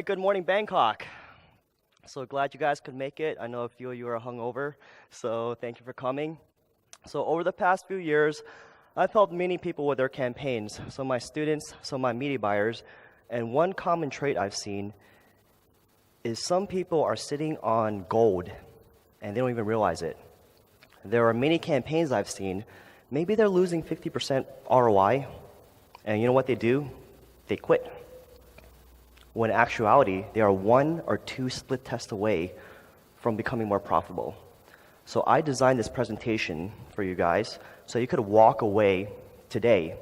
right, good morning, Bangkok. So glad you guys could make it. I know a few of you are hungover, so thank you for coming. So over the past few years, I've helped many people with their campaigns, some of my students, some of my media buyers, and one common trait I've seen is some people are sitting on gold and they don't even realize it. There are many campaigns I've seen, maybe they're losing 50% ROI, and you know what they do? They quit. When in actuality, they are 1 or 2 split tests away from becoming more profitable. So I designed this presentation for you guys so you could walk away today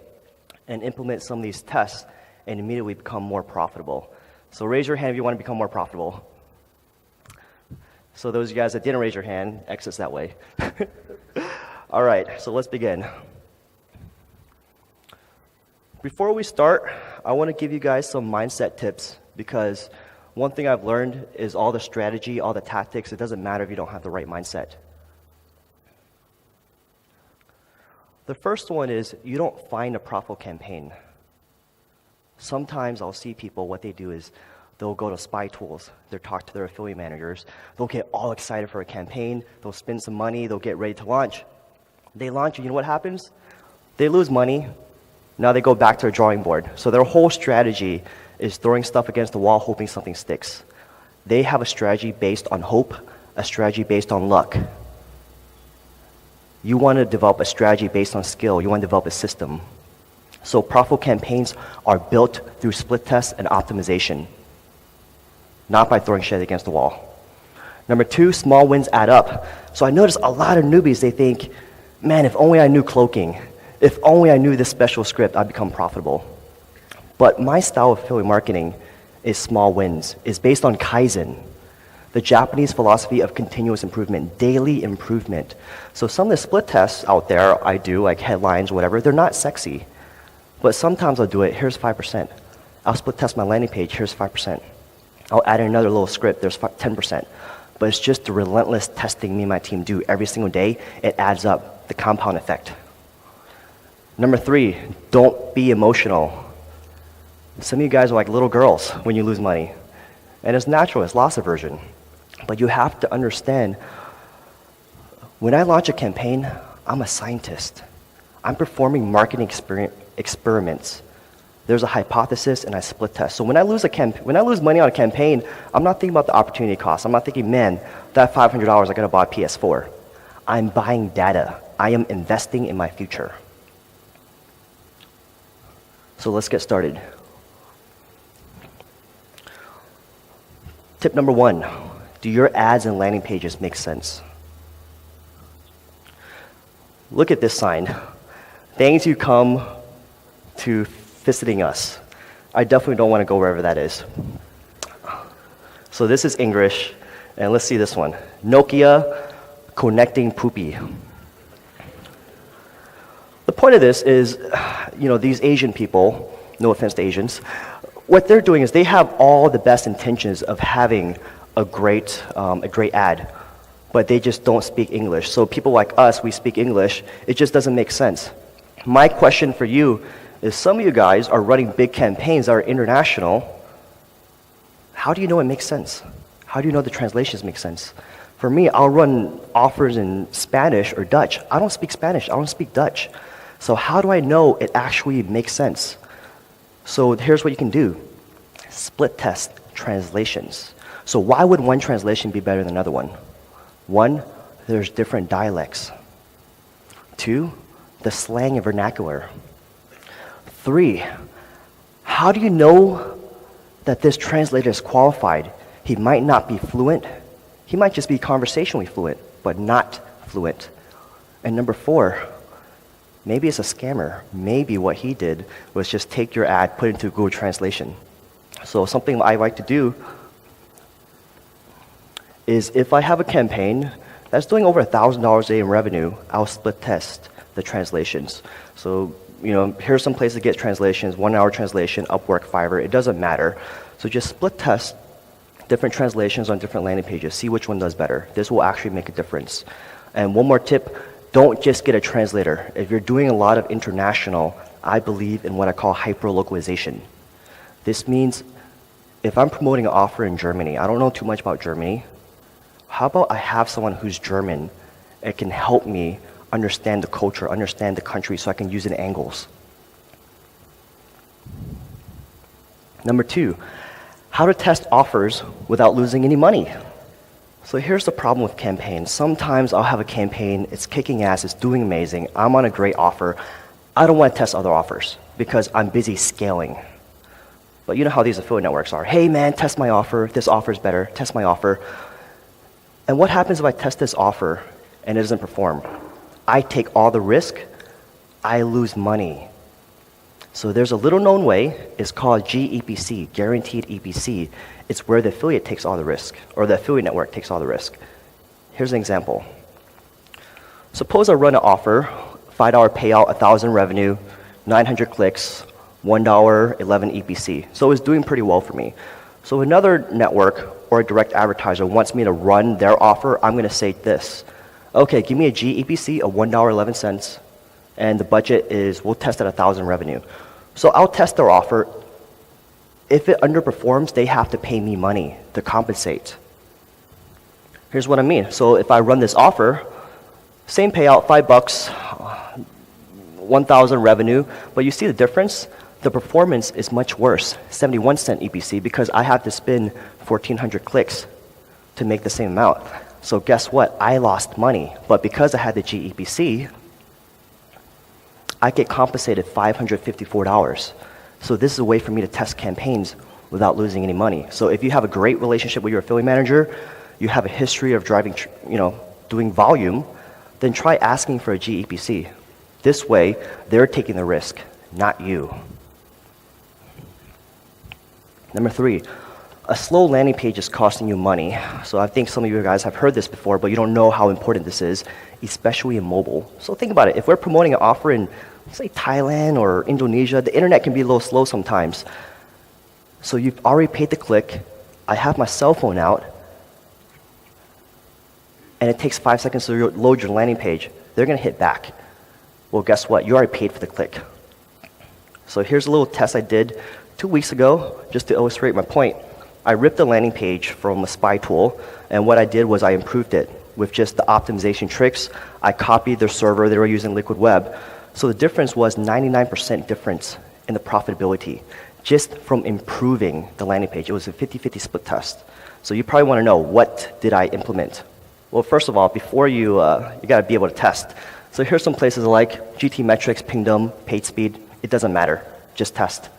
and implement some of these tests and immediately become more profitable. So raise your hand if you want to become more profitable. So those of you guys that didn't raise your hand, exits that way. All right, so let's begin. Before we start, I want to give you guys some mindset tips because one thing I've learned is all the strategy, all the tactics, it doesn't matter if you don't have the right mindset. The first one is you don't find a profitable campaign. Sometimes I'll see people, what they do is they'll go to spy tools, they'll talk to their affiliate managers, they'll get all excited for a campaign, they'll spend some money, they'll get ready to launch. They launch, and you know what happens? They lose money. Now they go back to a drawing board. So their whole strategy is throwing stuff against the wall, hoping something sticks. They have a strategy based on hope, a strategy based on luck. You want to develop a strategy based on skill. You want to develop a system. So profitable campaigns are built through split tests and optimization, not by throwing shit against the wall. Number 2, small wins add up. So I notice a lot of newbies, they think, man, if only I knew cloaking. If only I knew this special script, I'd become profitable. But my style of affiliate marketing is small wins. It's based on Kaizen, the Japanese philosophy of continuous improvement, daily improvement. So some of the split tests out there I do, like headlines, whatever, they're not sexy. But sometimes I'll do it, here's 5%. I'll split test my landing page, here's 5%. I'll add in another little script, there's 10%. But it's just the relentless testing me and my team do every single day. It adds up, the compound effect. Number 3, don't be emotional. Some of you guys are like little girls when you lose money. And it's natural, it's loss aversion. But you have to understand, when I launch a campaign, I'm a scientist. I'm performing marketing experiments. There's a hypothesis and I split test. So when I lose money on a campaign, I'm not thinking about the opportunity cost. I'm not thinking, man, that $500 I could have bought PS4. I'm buying data. I am investing in my future. So let's get started. Tip number 1, do your ads and landing pages make sense? Look at this sign. Thanks you come to visiting us. I definitely don't want to go wherever that is. So this is English, and let's see this one. Nokia connecting poopy. The point of this is, these Asian people, no offense to Asians, what they're doing is they have all the best intentions of having a great ad, but they just don't speak English. So people like us, we speak English, it just doesn't make sense. My question for you is, some of you guys are running big campaigns that are international. How do you know it makes sense? How do you know the translations make sense? For me, I'll run offers in Spanish or Dutch. I don't speak Spanish, I don't speak Dutch. So how do I know it actually makes sense? So here's what you can do. Split test translations. So why would one translation be better than another one? 1, there's different dialects. 2, the slang and vernacular. 3, how do you know that this translator is qualified? He might not be fluent. He might just be conversationally fluent, but not fluent. And number 4, maybe it's a scammer. Maybe what he did was just take your ad, put it into Google Translation. So something I like to do is, if I have a campaign that's doing over $1,000 a day in revenue, I'll split test the translations. So, here's some places to get translations, 1-hour translation, Upwork, Fiverr, it doesn't matter. So just split test different translations on different landing pages, see which one does better. This will actually make a difference. And one more tip, don't just get a translator. If you're doing a lot of international, I believe in what I call hyper-localization. This means if I'm promoting an offer in Germany, I don't know too much about Germany. How about I have someone who's German and can help me understand the culture, understand the country, so I can use it in angles? Number 2, how to test offers without losing any money. So here's the problem with campaigns. Sometimes I'll have a campaign, it's kicking ass, it's doing amazing, I'm on a great offer. I don't want to test other offers because I'm busy scaling. But you know how these affiliate networks are. Hey man, test my offer, this offer is better, test my offer. And what happens if I test this offer and it doesn't perform? I take all the risk, I lose money. So there's a little known way, it's called GEPC, Guaranteed EPC. It's where the affiliate takes all the risk, or the affiliate network takes all the risk. Here's an example. Suppose I run an offer, $5 payout, 1,000 revenue, 900 clicks, $1, 11 EPC. So it's doing pretty well for me. So another network or a direct advertiser wants me to run their offer, I'm gonna say this. Okay, give me a GEPC of $1.11, and the budget is, we'll test at 1,000 revenue. So I'll test their offer. If it underperforms, they have to pay me money to compensate. Here's what I mean. So if I run this offer, same payout, $5, 1,000 revenue, but you see the difference? The performance is much worse, 71-cent EPC, because I have to spend 1,400 clicks to make the same amount. So guess what? I lost money, but because I had the GEPC, I get compensated $554. So this is a way for me to test campaigns without losing any money. So if you have a great relationship with your affiliate manager, you have a history of driving, doing volume, then try asking for a GEPC. This way, they're taking the risk, not you. Number 3, a slow landing page is costing you money. So I think some of you guys have heard this before, but you don't know how important this is, especially in mobile. So think about it. If we're promoting an offer in, say, Thailand or Indonesia, the internet can be a little slow sometimes. So you've already paid the click. I have my cell phone out, and it takes 5 seconds to load your landing page. They're going to hit back. Well, guess what? You already paid for the click. So here's a little test I did 2 weeks ago, just to illustrate my point. I ripped the landing page from a spy tool, and what I did was I improved it with just the optimization tricks. I copied their server, they were using Liquid Web. So the difference was 99% difference in the profitability, just from improving the landing page. It was a 50-50 split test. So you probably want to know, what did I implement? Well, first of all, before you got to be able to test. So here's some places like GT metrics, pingdom, page speed. It doesn't matter, just test.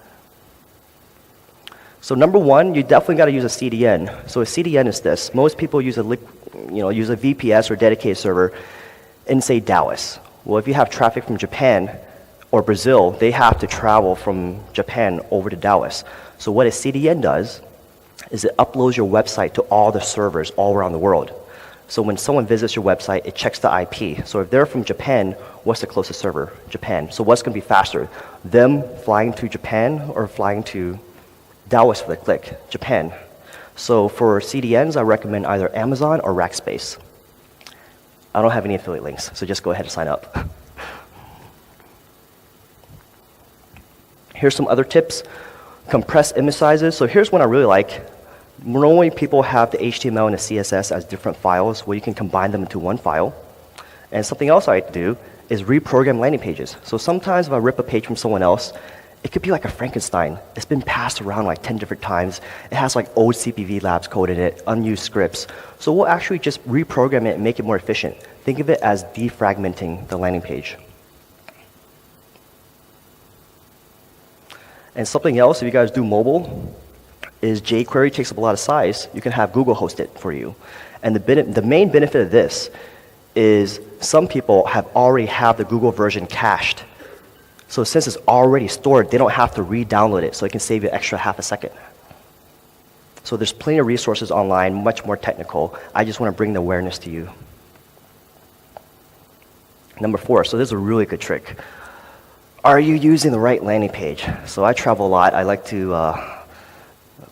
So number 1, you definitely got to use a CDN. So a CDN is this. Most people use a VPS or dedicated server in, say, Dallas. Well, if you have traffic from Japan or Brazil, they have to travel from Japan over to Dallas. So what a CDN does is it uploads your website to all the servers all around the world. So when someone visits your website, it checks the IP. So if they're from Japan, what's the closest server? Japan. So what's going to be faster? Them flying to Japan or flying to Dallas for the click? Japan. So for CDNs, I recommend either Amazon or Rackspace. I don't have any affiliate links, so just go ahead and sign up. Here's some other tips. Compress image sizes. So here's one I really like. Normally people have the HTML and the CSS as different files where you can combine them into one file. And something else I like to do is reprogram landing pages. So sometimes if I rip a page from someone else, it could be like a Frankenstein. It's been passed around like 10 different times. It has like old CPV labs code in it, unused scripts. So we'll actually just reprogram it and make it more efficient. Think of it as defragmenting the landing page. And something else, if you guys do mobile, is jQuery takes up a lot of size. You can have Google host it for you. And the main benefit of this is some people already have the Google version cached. So since it's already stored, they don't have to re-download it, so it can save you an extra half a second. So there's plenty of resources online, much more technical. I just want to bring the awareness to you. Number 4, so this is a really good trick. Are you using the right landing page? So I travel a lot. I like to, I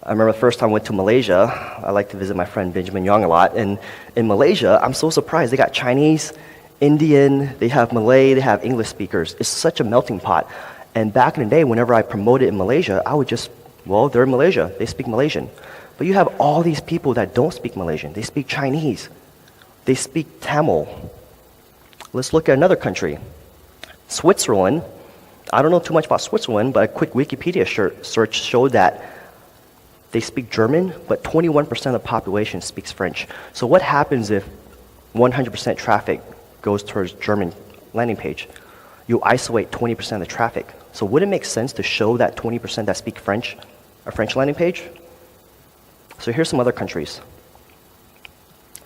remember the first time I went to Malaysia, I like to visit my friend Benjamin Young a lot. And in Malaysia, I'm so surprised. They got Chinese, Indian, they have Malay, they have English speakers. It's such a melting pot. And back in the day, whenever I promoted in Malaysia, I would just, Well, they're in Malaysia. They speak Malaysian. But you have all these people that don't speak Malaysian. They speak Chinese. They speak Tamil. Let's look at another country. Switzerland. I don't know too much about Switzerland, but a quick Wikipedia search showed that they speak German, but 21% of the population speaks French. So what happens if 100% traffic goes towards German landing page? You isolate 20% of the traffic. So would it make sense to show that 20% that speak French a French landing page? So here's some other countries.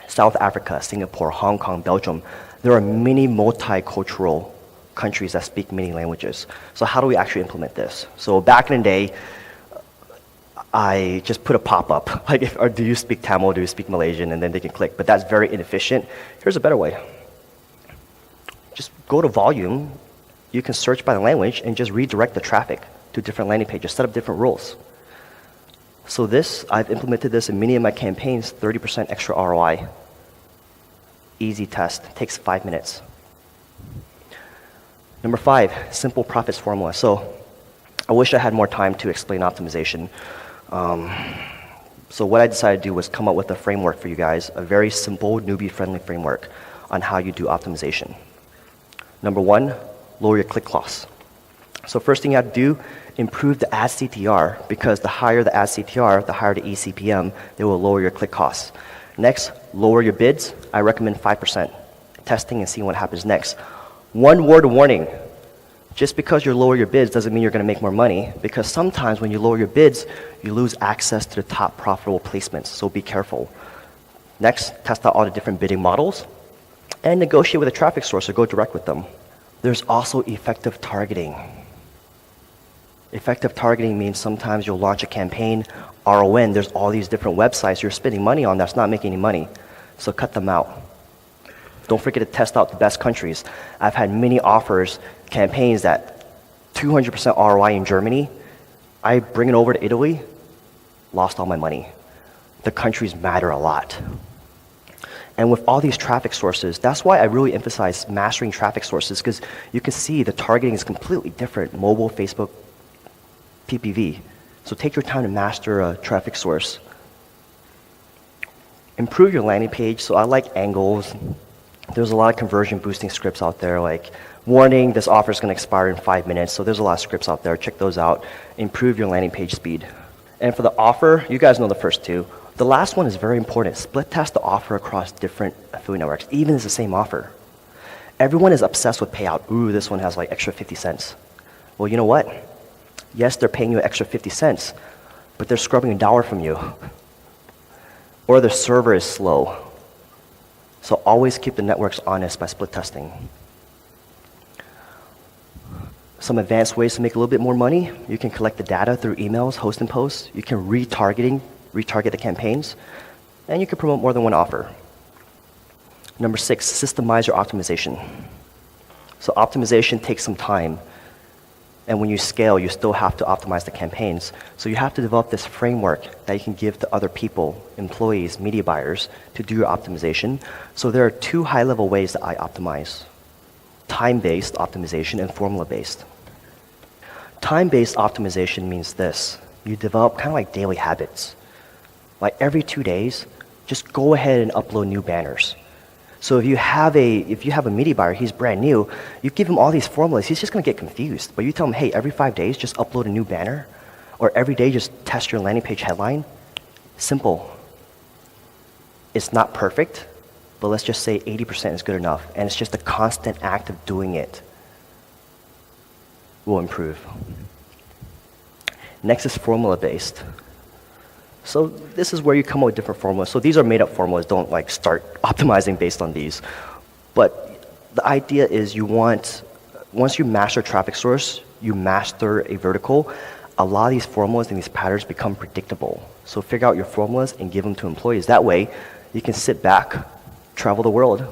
South Africa, Singapore, Hong Kong, Belgium. There are many multicultural countries that speak many languages. So how do we actually implement this? So back in the day, I just put a pop-up, like, or do you speak Tamil, do you speak Malaysian, and then they can click, but that's very inefficient. Here's a better way. Just go to volume, you can search by the language, and just redirect the traffic to different landing pages, set up different rules. So this, I've implemented this in many of my campaigns, 30% extra ROI. Easy test, takes 5 minutes. Number 5, simple profits formula. So I wish I had more time to explain optimization. So what I decided to do was come up with a framework for you guys, a very simple, newbie-friendly framework on how you do optimization. Number 1, lower your click loss. So first thing you have to do, improve the ad CTR, because the higher the ad CTR, the higher the eCPM, they will lower your click costs. Next, lower your bids. I recommend 5%. Testing and seeing what happens next. One word warning. Just because you lower your bids doesn't mean you're going to make more money, because sometimes when you lower your bids, you lose access to the top profitable placements, so be careful. Next, test out all the different bidding models and negotiate with a traffic source or go direct with them. There's also effective targeting. Effective targeting means sometimes you'll launch a campaign, RON, there's all these different websites you're spending money on that's not making any money, so cut them out. Don't forget to test out the best countries. I've had many offers, campaigns that 200% ROI in Germany. I bring it over to Italy, lost all my money. The countries matter a lot. And with all these traffic sources, that's why I really emphasize mastering traffic sources, because you can see the targeting is completely different, mobile, Facebook, PPV. So take your time to master a traffic source. Improve your landing page. So I like angles. There's a lot of conversion boosting scripts out there, like, warning, this offer is going to expire in 5 minutes. So there's a lot of scripts out there. Check those out. Improve your landing page speed. And for the offer, you guys know the first two. The last one is very important. Split test the offer across different affiliate networks, even if it's the same offer. Everyone is obsessed with payout. Ooh, this one has like extra 50 cents. Well, you know what? Yes, they're paying you an extra 50 cents, but they're scrubbing $1 from you. Or the server is slow. So always keep the networks honest by split testing. Some advanced ways to make a little bit more money. You can collect the data through emails, host and post. You can retarget the campaigns, and you can promote more than one offer. Number 6, systemize your optimization. So optimization takes some time, and when you scale, you still have to optimize the campaigns. So you have to develop this framework that you can give to other people, employees, media buyers, to do your optimization. So there are 2 high-level ways that I optimize: time-based optimization and formula-based. Time-based optimization means this: you develop kind of like daily habits. Like every 2 days, just go ahead and upload new banners. So if you have a media buyer, he's brand new, you give him all these formulas, he's just going to get confused. But you tell him, hey, every 5 days, just upload a new banner, or every day, just test your landing page headline. Simple. It's not perfect, but let's just say 80% is good enough, and it's just a constant act of doing it will improve. Next is formula-based. So this is where you come up with different formulas. So these are made-up formulas. Don't like start optimizing based on these. But the idea is once you master a traffic source, you master a vertical, a lot of these formulas and these patterns become predictable. So figure out your formulas and give them to employees. That way, you can sit back, travel the world,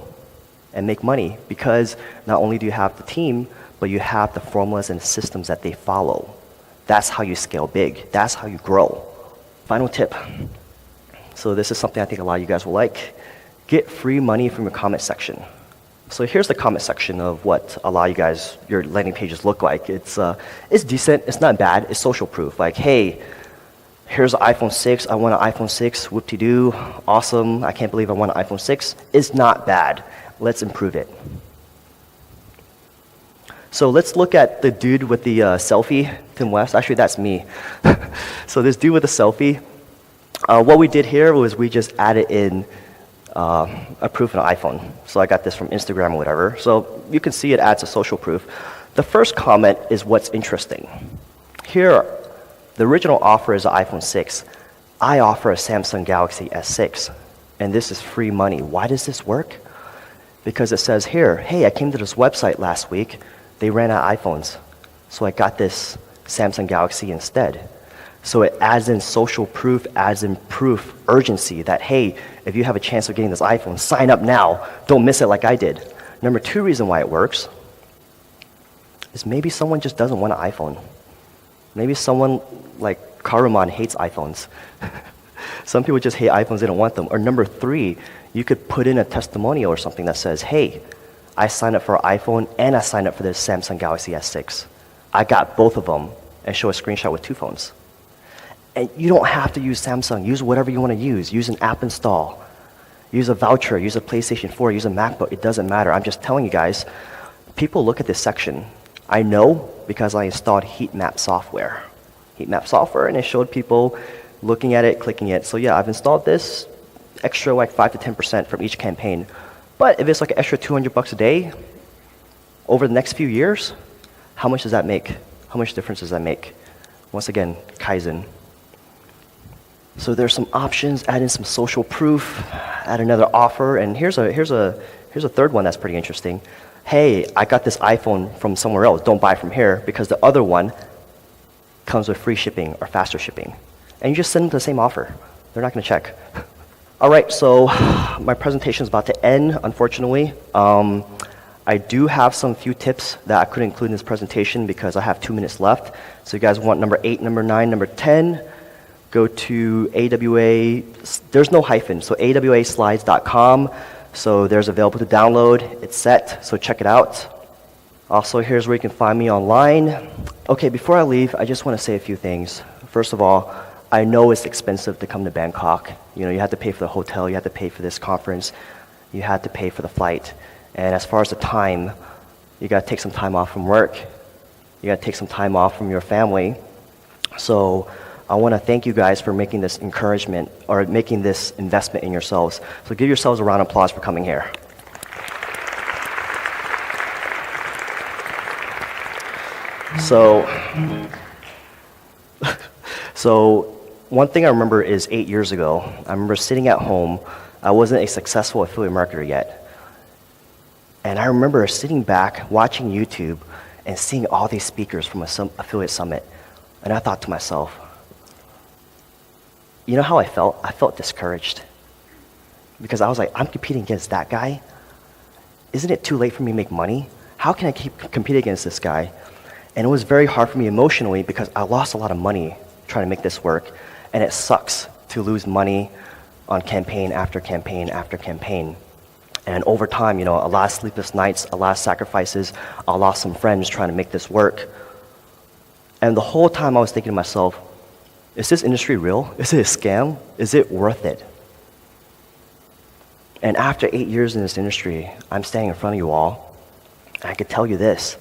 and make money, because not only do you have the team, but you have the formulas and systems that they follow. That's how you scale big. That's how you grow. Final tip. So this is something I think a lot of you guys will like. Get free money from your comment section. So here's the comment section of what a lot of you guys, your landing pages look like. It's decent, it's not bad, it's social proof. Like, hey, Here's an iPhone 6. I want an iPhone 6. Whoop-de-doo. Awesome. I can't believe I want an iPhone 6. It's not bad. Let's improve it. So let's look at the dude with the selfie, Tim West. Actually, that's me. So this dude with the selfie, what we did here was we just added in a proof of an iPhone. So I got this from Instagram or whatever. So you can see it adds a social proof. The first comment is what's interesting. Here, the original offer is an iPhone 6. I offer a Samsung Galaxy S6, and this is free money. Why does this work? Because it says here, hey, I came to this website last week. They ran out of iPhones, so I got this Samsung Galaxy instead. So it adds in social proof, adds in proof, urgency that, hey, if you have a chance of getting this iPhone, sign up now. Don't miss it like I did. Number two reason why it works is maybe someone just doesn't want an iPhone. Maybe someone like Karuman hates iPhones. Some people just hate iPhones, they don't want them. Or number three, you could put in a testimonial or something that says, hey, I signed up for an iPhone and I signed up for this Samsung Galaxy S6. I got both of them, and show a screenshot with two phones. And you don't have to use Samsung. Use whatever you want to use. Use an app install. Use a voucher. Use a PlayStation 4. Use a MacBook. It doesn't matter. I'm just telling you guys, people look at this section. I know because I installed heat map software. Heat map software, and it showed people looking at it, clicking it. So yeah, I've installed this extra like 5 to 10% from each campaign. But if it's like an extra $200 a day over the next few years, how much does that make? How much difference does that make? Once again, Kaizen. So there's some options, add in some social proof, add another offer, and here's a third one that's pretty interesting. Hey, I got this iPhone from somewhere else, don't buy from here, because the other one comes with free shipping or faster shipping. And you just send them the same offer. They're not gonna check. All right, so my presentation is about to end, unfortunately. I do have some few tips that I couldn't include in this presentation because I have 2 minutes left. So you guys want number 8, number 9, number 10, go to AWA, there's no hyphen, so awaslides.com. So there's available to download, it's set, so check it out. Also, here's where you can find me online. Okay, before I leave, I just want to say a few things. First of all, I know it's expensive to come to Bangkok. You know, you have to pay for the hotel, you have to pay for this conference, you have to pay for the flight. And as far as the time, you got to take some time off from work. You got to take some time off from your family. So I want to thank you guys for making this encouragement or making this investment in yourselves. So give yourselves a round of applause for coming here. So one thing I remember is 8 years ago, I remember sitting at home. I wasn't a successful affiliate marketer yet. And I remember sitting back, watching YouTube, and seeing all these speakers from affiliate summit. And I thought to myself, you know how I felt? I felt discouraged. Because I was like, I'm competing against that guy. Isn't it too late for me to make money? How can I keep competing against this guy? And it was very hard for me emotionally because I lost a lot of money trying to make this work. And it sucks to lose money on campaign after campaign after campaign. And over time, you know, a lot of sleepless nights, a lot of sacrifices, I lost some friends trying to make this work. And the whole time I was thinking to myself, is this industry real? Is it a scam? Is it worth it? And after 8 years in this industry, I'm standing in front of you all, and I could tell you this,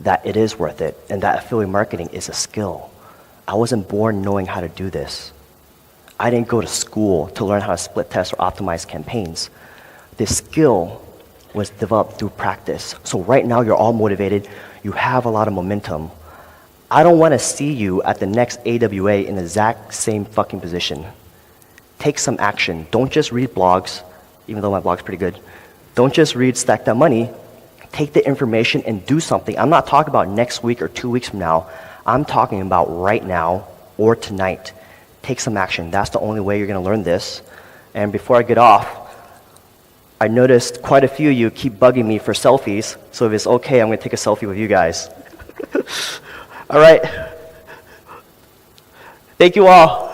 that it is worth it, and that affiliate marketing is a skill. I wasn't born knowing how to do this. I didn't go to school to learn how to split test or optimize campaigns. This skill was developed through practice. So right now you're all motivated, you have a lot of momentum. I don't want to see you at the next AWA in the exact same fucking position. Take some action. Don't just read blogs, even though my blog's pretty good. Don't just read Stack That Money. Take the information and do something. I'm not talking about next week or 2 weeks from now. I'm talking about right now or tonight. Take some action. That's the only way you're going to learn this. And before I get off, I noticed quite a few of you keep bugging me for selfies. So if it's okay, I'm going to take a selfie with you guys. All right. Thank you all.